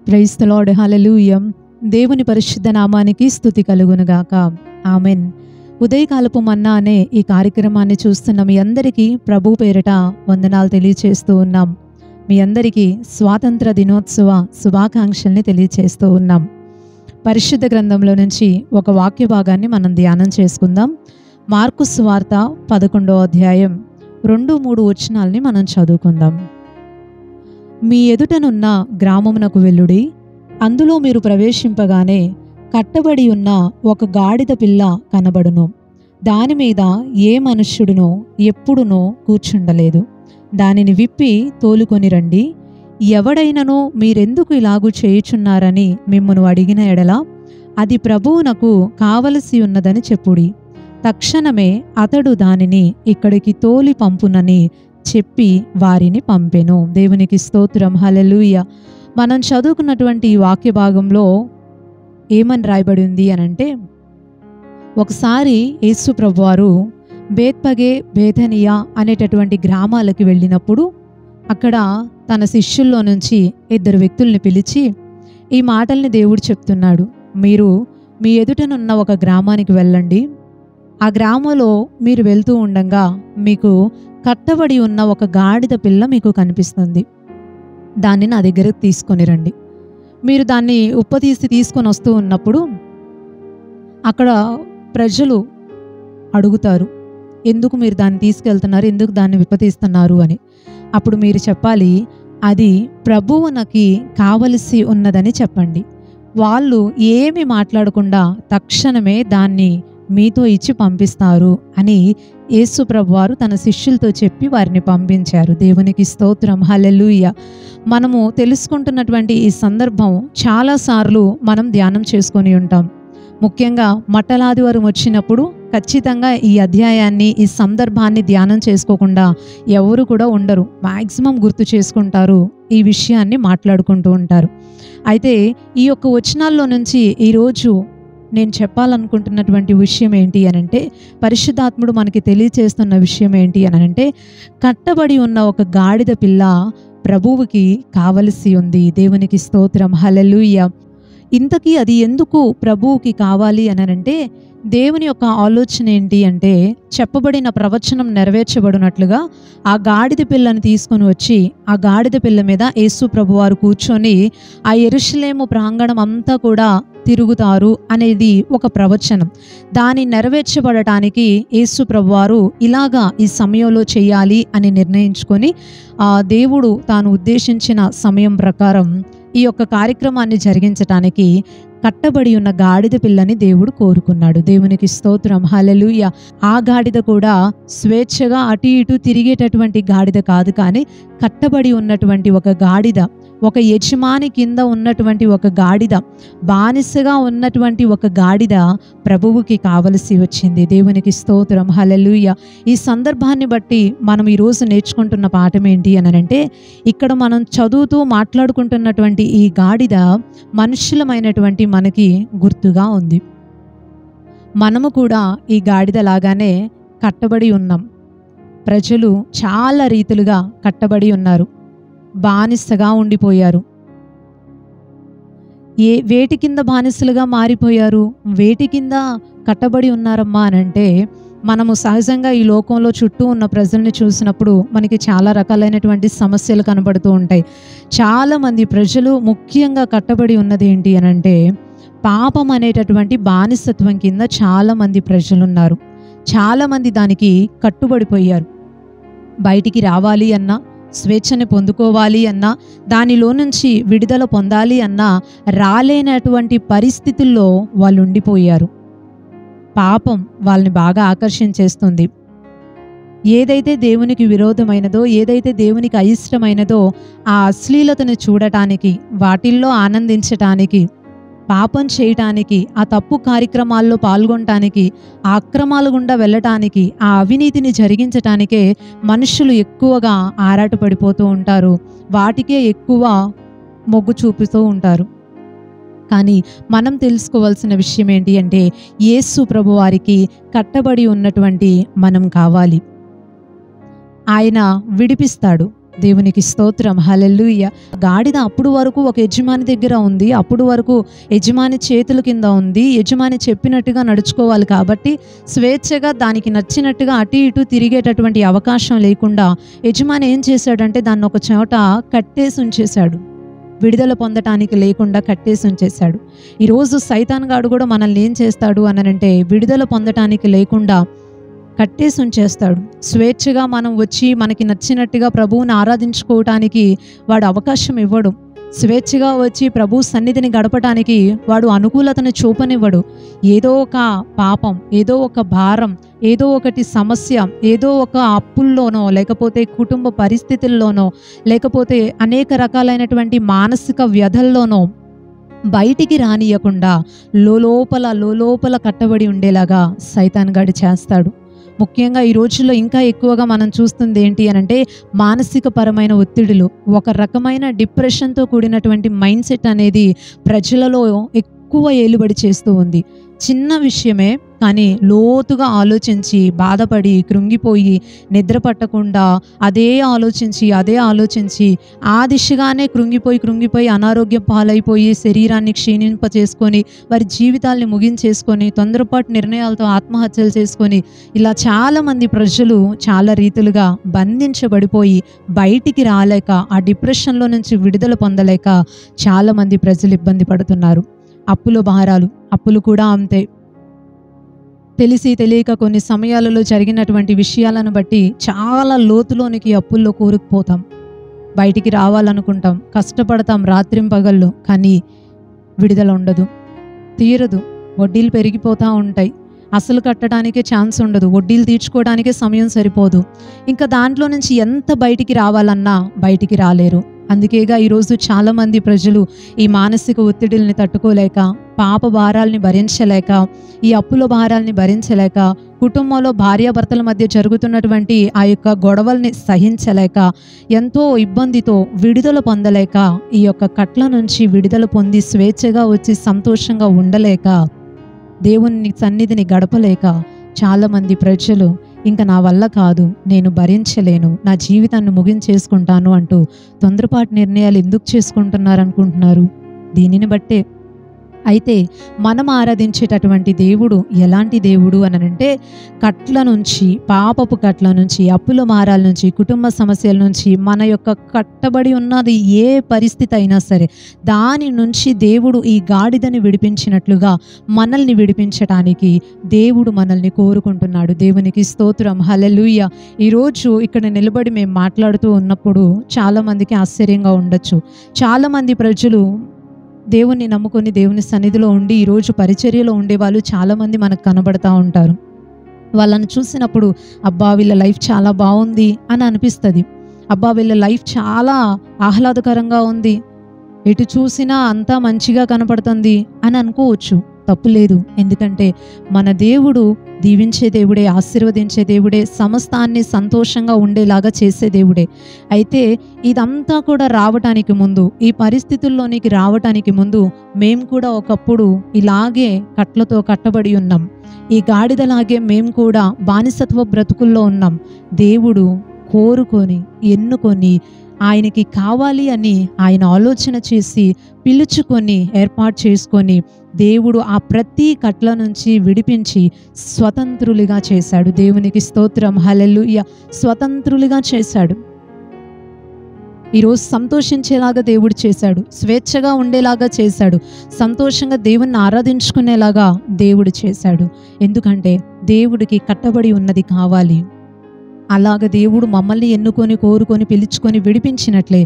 Praise the lord, హల్లెలూయా. దేవుని పరిశుద్ధ నామానికి స్తుతి కలుగునుగాక. ఆమెన్. ఉదయకాలపు మన్నా అనే ఈ కార్యక్రమాన్ని చూస్తున్న మీ అందరికీ ప్రభు పేరిట వందనాలు తెలియచేస్తూ ఉన్నాం. మీ అందరికీ స్వాతంత్ర దినోత్సవ శుభాకాంక్షల్ని తెలియచేస్తూ ఉన్నాం. పరిశుద్ధ గ్రంథంలో నుంచి ఒక వాక్య భాగాన్ని మనం ధ్యానం చేసుకుందాం. మార్కు సువార్త 11వ అధ్యాయం 2-3 వచనాల్ని మనం చదువుకుందాం. మీ ఎదుటనున్న గ్రామమునకు వెళ్ళుడి. అందులో మీరు ప్రవేశింపగానే కట్టబడి ఉన్న ఒక గాడిద పిల్ల కనబడును. దానిమీద ఏ మనుష్యుడునో ఎప్పుడునో కూర్చుండలేదు. దానిని విప్పి తోలుకొని రండి. ఎవడైనను మీరెందుకు ఇలాగు చేయుచున్నారని మిమ్మును అడిగిన ఎడల అది ప్రభువునకు కావలసి ఉన్నదని చెప్పుడి. తక్షణమే అతడు దానిని ఇక్కడికి తోలి పంపునని చెప్పి వారిని పంపెను. దేవునికి స్తోత్రం, హల్లెలూయా. మనం చదువుకున్నటువంటి ఈ వాక్య భాగంలో ఏమని రాయబడి ఉంది అనంటే, ఒకసారి యేసు ప్రభువారు బేత్పగే, బేతనియా అనేటటువంటి గ్రామాలకి వెళ్ళినప్పుడు అక్కడ తన శిష్యుల్లో నుంచి 2 వ్యక్తుల్ని పిలిచి ఈ మాటల్ని దేవుడు చెప్తున్నాడు. మీరు మీ ఎదుటనున్న ఒక గ్రామానికి వెళ్ళండి. ఆ గ్రామంలో మీరు వెళ్తూ ఉండగా మీకు కట్టబడి ఉన్న ఒక గాడిద పిల్ల మీకు కనిపిస్తుంది. దాన్ని నా దగ్గరకు తీసుకొని రండి. మీరు దాన్ని ఉప్పతీసి తీసుకొని వస్తూ ఉన్నప్పుడు అక్కడ ప్రజలు అడుగుతారు, ఎందుకు మీరు దాన్ని తీసుకెళ్తున్నారు, ఎందుకు దాన్ని విప్పతీస్తున్నారు అని. అప్పుడు మీరు చెప్పాలి, అది ప్రభువునకి కావలసి ఉన్నదని చెప్పండి. వాళ్ళు ఏమి మాట్లాడకుండా తక్షణమే దాన్ని మీతో ఇచ్చి పంపిస్తారు అని యేసు ప్రభువారు తన శిష్యులతో చెప్పి వారిని పంపించారు. దేవునికి స్తోత్రం, హల్లెలూయా. మనము తెలుసుకుంటున్నటువంటి ఈ సందర్భం చాలాసార్లు మనం ధ్యానం చేసుకొని ఉంటాం. ముఖ్యంగా మట్టలాదివారం వచ్చినప్పుడు ఖచ్చితంగా ఈ అధ్యాయాన్ని, ఈ సందర్భాన్ని ధ్యానం చేసుకోకుండా ఎవరు కూడా ఉండరు. మ్యాక్సిమం గుర్తు చేసుకుంటారు, ఈ విషయాన్ని మాట్లాడుకుంటూ ఉంటారు. అయితే ఈ యొక్క వచనాల్లో నుంచి ఈరోజు నేను చెప్పాలనుకుంటున్నటువంటి విషయం ఏంటి అనంటే, పరిశుద్ధాత్ముడు మనకి తెలియచేస్తున్న విషయం ఏంటి అనంటే, కట్టబడి ఉన్న ఒక గాడిద పిల్ల ప్రభువుకి కావలసి ఉంది. దేవునికి స్తోత్రం, హల్లెలూయా. ఇంతకీ అది ఎందుకు ప్రభువుకి కావాలి అనంటే, దేవుని యొక్క ఆలోచన ఏంటి అంటే, చెప్పబడిన ప్రవచనం నెరవేర్చబడినట్లుగా ఆ గాడిద పిల్లని తీసుకొని వచ్చి ఆ గాడిద పిల్ల మీద యేసు ప్రభువారు కూర్చొని ఆ యెరూషలేము ప్రాంగణం అంతా కూడా తిరుగుతారు అనేది ఒక ప్రవచనం. దాని నెరవేర్చబడటానికి యేసు ప్రభువారు ఇలాగా ఈ సమయంలో చేయాలి అని నిర్ణయించుకొని దేవుడు తాను ఉద్దేశించిన సమయం ప్రకారం ఈ యొక్క కార్యక్రమాన్ని జరిగించటానికి కట్టబడి ఉన్న గాడిద పిల్లని దేవుడు కోరుకున్నాడు. దేవునికి స్తోత్రం, హల్లెలూయా. ఆ గాడిద కూడా స్వేచ్ఛగా అటు ఇటు తిరిగేటటువంటి గాడిద కాదు, కానీ కట్టబడి ఉన్నటువంటి ఒక గాడిద, ఒక యజమాని కింద ఉన్నటువంటి ఒక గాడిద, బానిసగా ఉన్నటువంటి ఒక గాడిద ప్రభువుకి కావలసి వచ్చింది. దేవునికి స్తోత్రం, హల్లెలూయా. ఈ సందర్భాన్ని బట్టి మనం ఈరోజు నేర్చుకుంటున్న పాఠం ఏంటి అనంటే, ఇక్కడ మనం చదువుతూ మాట్లాడుకుంటున్నటువంటి ఈ గాడిద మనుషులమైనటువంటి మనకి గుర్తుగా ఉంది. మనము కూడా ఈ గాడిద లాగానే కట్టబడి ఉన్నాం. ప్రజలు చాలా రీతులుగా కట్టబడి ఉన్నారు, బానిసగా ఉండిపోయారు. వేటి కింద బానిసలుగా మారిపోయారు, వేటి కింద కట్టబడి ఉన్నారమ్మా అనంటే, మనము సహజంగా ఈ లోకంలో చుట్టూ ఉన్న ప్రజల్ని చూసినప్పుడు మనకి చాలా రకాలైనటువంటి సమస్యలు కనబడుతూ ఉంటాయి. చాలామంది ప్రజలు ముఖ్యంగా కట్టబడి ఉన్నది ఏంటి అనంటే, పాపం అనేటటువంటి బానిసత్వం కింద చాలామంది ప్రజలు ఉన్నారు. చాలామంది దానికి కట్టుబడిపోయారు. బయటికి రావాలి అన్నా, స్వేచ్ఛని పొందుకోవాలి అన్నా, దానిలో నుంచి విడుదల పొందాలి అన్నా రాలేనటువంటి పరిస్థితుల్లో వాళ్ళు ఉండిపోయారు. పాపం వాళ్ళని బాగా ఆకర్షించేస్తుంది. ఏదైతే దేవునికి విరోధమైనదో, ఏదైతే దేవునికి అయిష్టమైనదో ఆ అశ్లీలతను చూడటానికి, వాటిల్లో ఆనందించటానికి, పాపం చేయటానికి, ఆ తప్పు కార్యక్రమాల్లో పాల్గొనటానికి, ఆ అక్రమాల గుండా వెళ్ళటానికి, ఆ అవినీతిని జరిగించటానికే మనుషులు ఎక్కువగా ఆరాటపడిపోతూ ఉంటారు. వాటికే ఎక్కువ మొగ్గు చూపుతూ ఉంటారు. కానీ మనం తెలుసుకోవాల్సిన విషయం ఏంటి అంటే, యేసు ప్రభువారికి కట్టబడి ఉన్నటువంటి మనం కావాలి. ఆయన విడిపిస్తాడు. దేవునికి స్తోత్రం, హల్లెలూయా. గాడిద అప్పుడు వరకు ఒక యజమాని దగ్గర ఉంది, అప్పుడు వరకు యజమాని చేతుల కింద ఉంది, యజమాని చెప్పినట్టుగా నడుచుకోవాలి కాబట్టి స్వేచ్ఛగా దానికి నచ్చినట్టుగా అటు ఇటు తిరిగేటటువంటి అవకాశం లేకుండా యజమాని ఏం చేశాడంటే దాన్ని ఒక చోట కట్టేసి ఉంచేశాడు. విడుదల పొందటానికి లేకుండా కట్టేసి ఉంచేశాడు. ఈరోజు సైతాన్ గాడు కూడా మనల్ని ఏం చేస్తాడు అనంటే విడుదల పొందటానికి లేకుండా కట్టేసి ఉంచేస్తాడు. స్వేచ్ఛగా మనం వచ్చి మనకి నచ్చినట్టుగా ప్రభువుని ఆరాధించుకోవటానికి వాడు అవకాశం ఇవ్వడు. స్వేచ్ఛగా వచ్చి ప్రభు సన్నిధిని గడపటానికి వాడు అనుకూలతను చూపనివ్వడు. ఏదో ఒక పాపం, ఏదో ఒక భారం, ఏదో ఒకటి సమస్య, ఏదో ఒక అప్పుల్లోనో లేకపోతే కుటుంబ పరిస్థితుల్లోనో లేకపోతే అనేక రకాలైనటువంటి మానసిక వ్యధల్లోనో బయటికి రానియకుండా లోలోపల కట్టబడి ఉండేలాగా సైతాన్ గాడు చేస్తాడు. ముఖ్యంగా ఈ రోజుల్లో ఇంకా ఎక్కువగా మనం చూస్తుంది ఏంటి అనంటే మానసిక పరమైన ఒత్తిడులు, ఒక రకమైన డిప్రెషన్తో కూడినటువంటి మైండ్ సెట్ అనేది ప్రజలలో ఎక్కువ ఏలుబడి చేస్తూ ఉంది. చిన్న విషయమే కానీ లోతుగా ఆలోచించి బాధపడి కృంగిపోయి నిద్ర పట్టకుండా అదే ఆలోచించి ఆ దిశగానే కృంగిపోయి అనారోగ్యం పాలైపోయి శరీరాన్ని క్షీణింపచేసుకొని వారి జీవితాల్ని ముగించేసుకొని తొందరపాటు నిర్ణయాలతో ఆత్మహత్యలు చేసుకొని ఇలా చాలామంది ప్రజలు చాలా రీతులుగా బంధించబడిపోయి బయటికి రాలేక ఆ డిప్రెషన్లో నుంచి విడుదల పొందలేక చాలామంది ప్రజలు ఇబ్బంది పడుతున్నారు. అప్పుల భారాలు, అప్పులు కూడా అంతే. తెలిసి తెలియక కొన్ని సమయాలలో జరిగినటువంటి విషయాలను బట్టి చాలా లోతులోనికి అప్పుల్లో కూరుకుపోతాం. బయటికి రావాలనుకుంటాం, కష్టపడతాం రాత్రింపగళ్ళు, కానీ విడుదల ఉండదు, తీరదు. వడ్డీలు పెరిగిపోతూ ఉంటాయి. అసలు కట్టడానికే ఛాన్స్ ఉండదు, వడ్డీలు తీర్చుకోవడానికే సమయం సరిపోదు. ఇంకా దాంట్లో నుంచి ఎంత బయటికి రావాలన్నా బయటికి రాలేరు. అందుకేగా ఈరోజు చాలామంది ప్రజలు ఈ మానసిక ఒత్తిడిల్ని తట్టుకోలేక, పాప భారాల్ని భరించలేక, ఈ అప్పుల భారాల్ని భరించలేక, కుటుంబంలో భార్యాభర్తల మధ్య జరుగుతున్నటువంటి ఆ యొక్క గొడవల్ని సహించలేక, ఎంతో ఇబ్బందితో విడుదల పొందలేక, ఈ యొక్క కట్ల నుంచి విడుదల పొంది స్వేచ్ఛగా వచ్చి సంతోషంగా ఉండలేక, దేవుని సన్నిధిని గడపలేక చాలామంది ప్రజలు ఇంకా నా వల్ల కాదు, నేను భరించలేను, నా జీవితాన్ని ముగించేసుకుంటాను అంటూ తొందరపాటు నిర్ణయాలు ఎందుకు చేసుకుంటున్నారనుకుంటున్నారు? దీనిని బట్టే. అయితే మనం ఆరాధించేటటువంటి దేవుడు ఎలాంటి దేవుడు అనంటే కట్ల నుంచి, పాపపు కట్ల నుంచి, అప్పుల భారాల నుంచి, కుటుంబ సమస్యల నుంచి, మన యొక్క కట్టబడి ఉన్నది ఏ పరిస్థితి అయినా సరే దాని నుంచి దేవుడు ఈ గాడిదని విడిపించినట్లుగా మనల్ని విడిపించటానికి దేవుడు మనల్ని కోరుకుంటున్నాడు. దేవునికి స్తోత్రం, హల్లెలూయా. ఈరోజు ఇక్కడ నిలబడి మేము మాట్లాడుతూ ఉన్నప్పుడు చాలామందికి ఆశ్చర్యంగా ఉండొచ్చు. చాలామంది ప్రజలు దేవుణ్ణి నమ్ముకొని దేవుని సన్నిధిలో ఉండి ఈరోజు పరిచర్యలో ఉండేవాళ్ళు చాలామంది మనకు కనబడతా ఉంటారు. వాళ్ళని చూసినప్పుడు అబ్బా వీళ్ళ లైఫ్ చాలా బాగుంది అని అనిపిస్తుంది. అబ్బా వీళ్ళ లైఫ్ చాలా ఆహ్లాదకరంగా ఉంది, ఎటు చూసినా అంతా మంచిగా కనపడుతుంది అని అనుకోవచ్చు. తప్పులేదు. ఎందుకంటే మన దేవుడు దీవించే దేవుడే, ఆశీర్వదించే దేవుడే, సమస్తాన్ని సంతోషంగా ఉండేలాగా చేసే దేవుడే. అయితే ఇదంతా కూడా రావటానికి ముందు, ఈ పరిస్థితుల్లోనికి రావటానికి ముందు మేము కూడా ఒకప్పుడు ఇలాగే కట్లతో కట్టబడి ఉన్నాం. ఈ గాడిదలాగే మేము కూడా బానిసత్వ బ్రతుకుల్లో ఉన్నాం. దేవుడు కోరుకొని ఎన్నుకొని ఆయనకి కావాలి అని ఆయన ఆలోచన చేసి పిలుచుకొని ఏర్పాటు చేసుకొని దేవుడు ఆ ప్రతి కట్ల నుంచి విడిపించి స్వతంత్రులుగా చేశాడు. దేవునికి స్తోత్రం, హల్లెలూయా. స్వతంత్రులుగా చేశాడు. ఈరోజు సంతోషించేలాగా దేవుడు చేశాడు, స్వేచ్ఛగా ఉండేలాగా చేశాడు, సంతోషంగా దేవుణ్ణి ఆరాధించుకునేలాగా దేవుడు చేశాడు. ఎందుకంటే దేవుడికి కట్టబడి ఉన్నది కావాలి. అలాగ దేవుడు మమ్మల్ని ఎన్నుకొని కోరుకొని పిలుచుకొని విడిపించినట్లే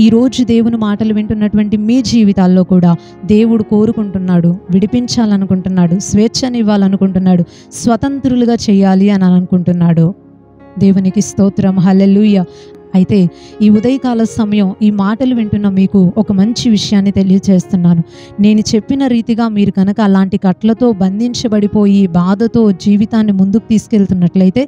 ఈరోజు దేవుని మాటలు వింటున్నటువంటి మీ జీవితాల్లో కూడా దేవుడు కోరుకుంటున్నాడు, విడిపించాలనుకుంటున్నాడు, స్వేచ్ఛనివ్వాలనుకుంటున్నాడు, స్వతంత్రులుగా చేయాలి అని అనుకుంటున్నాడు. దేవునికి స్తోత్రం, హల్లెలూయా. అయితే ఈ ఉదయకాల సమయం ఈ మాటలు వింటున్న మీకు ఒక మంచి విషయాన్ని తెలియజేస్తున్నాను. నేను చెప్పిన రీతిగా మీరు కనుక అలాంటి కట్లతో బంధించబడిపోయి బాధతో జీవితాన్ని ముందుకు తీసుకెళ్తున్నట్లయితే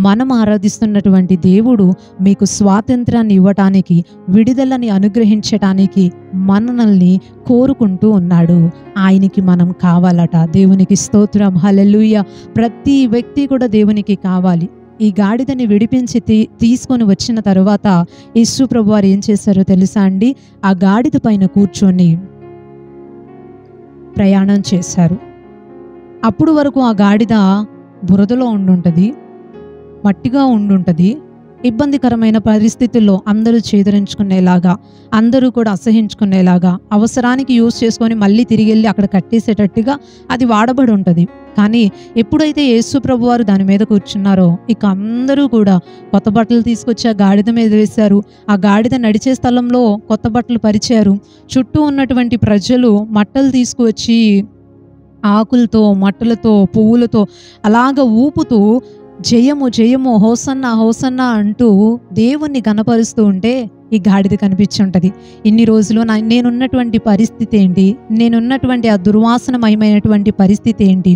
మనం ఆరాధిస్తున్నటువంటి దేవుడు మీకు స్వాతంత్రాన్ని ఇవ్వటానికి, విడుదలని అనుగ్రహించటానికి మనల్ని కోరుకుంటూ ఉన్నాడు. ఆయనకి మనం కావాలట. దేవునికి స్తోత్రం, హల్లెలూయా. ప్రతి వ్యక్తి కూడా దేవునికి కావాలి. ఈ గాడిదని విడిపించి తీసుకొని వచ్చిన తరువాత యేసు ప్రభువారు ఏం చేశారో తెలుసా అండి? ఆ గాడిద పైన కూర్చొని ప్రయాణం చేశారు. అప్పుడు వరకు ఆ గాడిద బురదలో ఉండుంటది, మట్టిగా ఉండుంటది. ఇబ్బందికరమైన పరిస్థితుల్లో అందరూ చేదరించుకునేలాగా, అందరూ కూడా అసహించుకునేలాగా, అవసరానికి యూజ్ చేసుకొని మళ్ళీ తిరిగి వెళ్ళి అక్కడ కట్టేసేటట్టుగా అది వాడబడి ఉంటుంది. కానీ ఎప్పుడైతే యేసు ప్రభువారు దాని మీద కూర్చున్నారో ఇక అందరూ కూడా కొత్త బట్టలు తీసుకొచ్చి ఆ గాడిద మీద వేశారు. ఆ గాడిద నడిచే స్థలంలో కొత్త బట్టలు పరిచారు. చుట్టూ ఉన్నటువంటి ప్రజలు మట్టలు తీసుకువచ్చి ఆకులతో, మట్టలతో, పువ్వులతో అలాగ ఊపుతూ జయము జయము, హోసన్నా హోసన్నా అంటూ దేవుణ్ణి గణపరుస్తూ ఉంటే ఈ గాడిద కనిపించుంటది. ఇన్ని రోజులు నేనున్నటువంటి పరిస్థితి ఏంటి, నేనున్నటువంటి ఆ దుర్వాసనమయమైనటువంటి పరిస్థితి ఏంటి,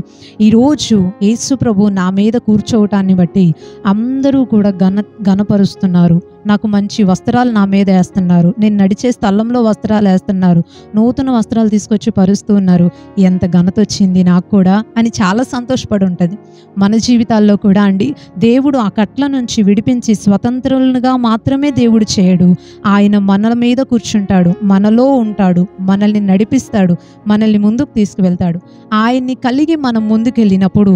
ఈరోజు యేసు ప్రభు నా మీద కూర్చోవటాన్ని బట్టి అందరూ కూడా గణపరుస్తున్నారు. నాకు మంచి వస్త్రాలు నా మీద వేస్తున్నారు, నేను నడిచే స్థలంలో వస్త్రాలు వేస్తున్నారు, నూతన వస్త్రాలు తీసుకొచ్చి పరుస్తూ ఉన్నారు. ఎంత ఘనత వచ్చింది నాకు కూడా అని చాలా సంతోషపడి ఉంటుంది. మన జీవితాల్లో కూడా అండి, దేవుడు ఆ కట్ల నుంచి విడిపించి స్వతంత్రులుగా మాత్రమే దేవుడు చేయడు. ఆయన మన మీద కూర్చుంటాడు, మనలో ఉంటాడు, మనల్ని నడిపిస్తాడు, మనల్ని ముందుకు తీసుకువెళ్తాడు. ఆయన్ని కలిగి మనం ముందుకెళ్ళినప్పుడు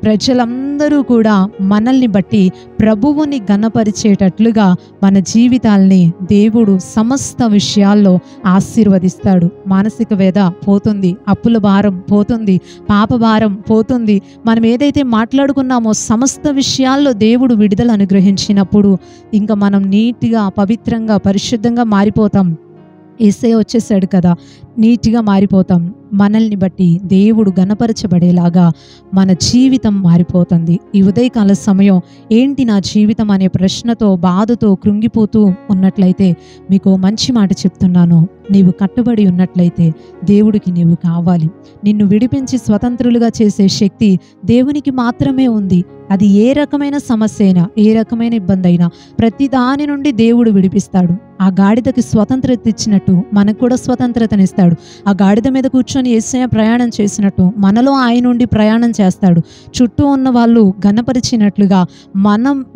ప్రజలందరూ కూడా మనల్ని బట్టి ప్రభువుని ఘనపరిచేటట్లుగా మన జీవితాల్ని దేవుడు సమస్త విషయాల్లో ఆశీర్వదిస్తాడు. మానసిక వేద పోతుంది, అప్పుల భారం పోతుంది, పాప భారం పోతుంది. మనం ఏదైతే మాట్లాడుకున్నామో సమస్త విషయాల్లో దేవుడు విడుదల అనుగ్రహించినప్పుడు ఇంకా మనం నీట్గా, పవిత్రంగా, పరిశుద్ధంగా మారిపోతాం. యేసయ్య వచ్చేసాడు కదా, నీట్గా మారిపోతాం. మనల్ని బట్టి దేవుడు ఘనపరచబడేలాగా మన జీవితం మారిపోతుంది. ఈ ఉదయకాల సమయం ఏంటి నా జీవితం అనే ప్రశ్నతో, బాధతో కృంగిపోతూ ఉన్నట్లయితే మీకు మంచి మాట చెప్తున్నాను. నీవు కట్టుబడి ఉన్నట్లయితే దేవుడికి నీవు కావాలి. నిన్ను విడిపించి స్వతంత్రులుగా చేసే శక్తి దేవునికి మాత్రమే ఉంది. అది ఏ రకమైన సమస్య అయినా, ఏ రకమైన ఇబ్బంది అయినా ప్రతి దాని నుండి దేవుడు విడిపిస్తాడు. ఆ గాడిదకి స్వతంత్రత ఇచ్చినట్టు మనకు కూడా స్వతంత్రతనిస్తాడు. ఆ గాడిద మీద కూర్చొని యేసయ్య ప్రయాణం చేసినట్టు మనలో ఆయన నుండి ప్రయాణం చేస్తాడు. చుట్టూ ఉన్న వాళ్ళు ఘనపరిచినట్లుగా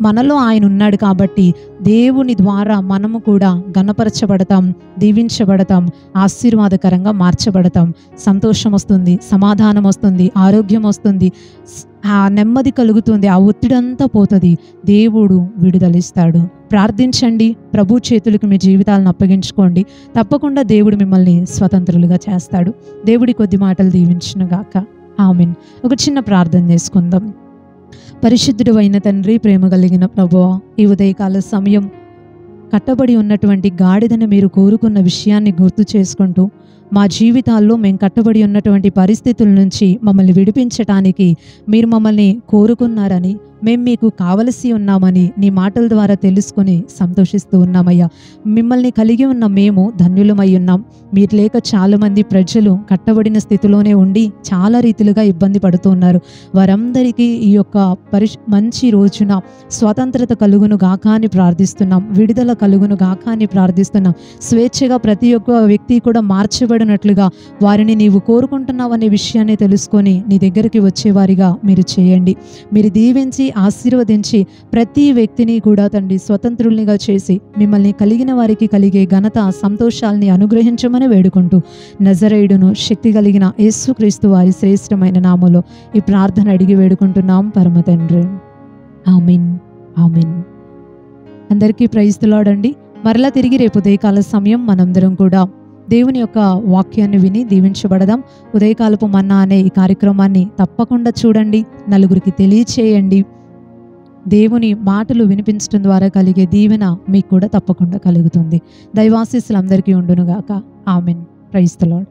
మనలో ఆయన ఉన్నాడు కాబట్టి దేవుని ద్వారా మనము కూడా ఘనపరచబడతాం, దీవించబడతాం, ఆశీర్వాదకరంగా మార్చబడతాం. సంతోషం వస్తుంది, సమాధానం వస్తుంది, ఆరోగ్యం వస్తుంది, ఆ నెమ్మది కలుగుతుంది, ఆ ఒత్తిడంతా పోతుంది. దేవుడు విడుదలిస్తాడు. ప్రార్థించండి, ప్రభు చేతులకు మీ జీవితాలను అప్పగించుకోండి. తప్పకుండా దేవుడు మిమ్మల్ని స్వతంత్రులుగా చేస్తాడు. దేవుడి కొద్ది మాటలు దీవించునుగాక. ఆమేన్. ఒక చిన్న ప్రార్థన చేసుకుందాం. పరిశుద్ధుడు అయిన తండ్రి, ప్రేమ కలిగిన ప్రభువా, ఈ ఉదయకాల సమయం కట్టబడి ఉన్నటువంటి గాడిదను మీరు కోరుకున్న విషయాన్ని గుర్తు చేసుకుంటూ మా జీవితాల్లో మేము కట్టబడి ఉన్నటువంటి పరిస్థితుల నుంచి మమ్మల్ని విడిపించటానికి మీరు మమ్మల్ని కోరుకున్నారని, మేము మీకు కావలసి ఉన్నామని నీ మాటల ద్వారా తెలుసుకొని సంతోషిస్తూ ఉన్నామయ్యా. మిమ్మల్ని కలిగి ఉన్న మేము ధన్యులమై ఉన్నాం. మీరు లేక చాలామంది ప్రజలు కట్టబడిన స్థితిలోనే ఉండి చాలా రీతిలుగా ఇబ్బంది పడుతూ ఉన్నారు. వారందరికీ ఈ యొక్క మంచి రోజున స్వతంత్రత కలుగును గాక అని ప్రార్థిస్తున్నాం. విడుదల కలుగును గాక అని ప్రార్థిస్తున్నాం. స్వేచ్ఛగా ప్రతి ఒక్క వ్యక్తి కూడా మార్చబడినట్లుగా వారిని నీవు కోరుకుంటున్నావనే విషయాన్ని తెలుసుకొని నీ దగ్గరికి వచ్చేవారిగా మీరు చేయండి. మీరు దీవించి ఆశీర్వదించి ప్రతి వ్యక్తిని కూడా తండ్రి స్వతంత్రుల్నిగా చేసి మిమ్మల్ని కలిగిన వారికి కలిగే ఘనత, సంతోషాల్ని అనుగ్రహించమని వేడుకుంటూ నజరేయుడును శక్తి కలిగిన యేసుక్రీస్తు వారి శ్రేష్టమైన నామములో ఈ ప్రార్థన అడిగి వేడుకుంటున్నాం పరమ తండ్రి. ఆమేన్, ఆమేన్. అందరికీ ప్రైజ్ ది లార్డ్ అండి. మరలా తిరిగి రేపు ఉదయకాల సమయం మనందరం కూడా దేవుని యొక్క వాక్యాన్ని విని దీవించబడదాం. ఉదయకాలపు మన్నా అనే ఈ కార్యక్రమాన్ని తప్పకుండా చూడండి, నలుగురికి తెలియచేయండి. దేవుని మాటలు వినిపించడం ద్వారా కలిగే దీవెన మీకు కూడా తప్పకుండా కలుగుతుంది. దైవాశీస్సులు అందరికీ ఉండునుగాక. ఆమేన్. Praise the lord.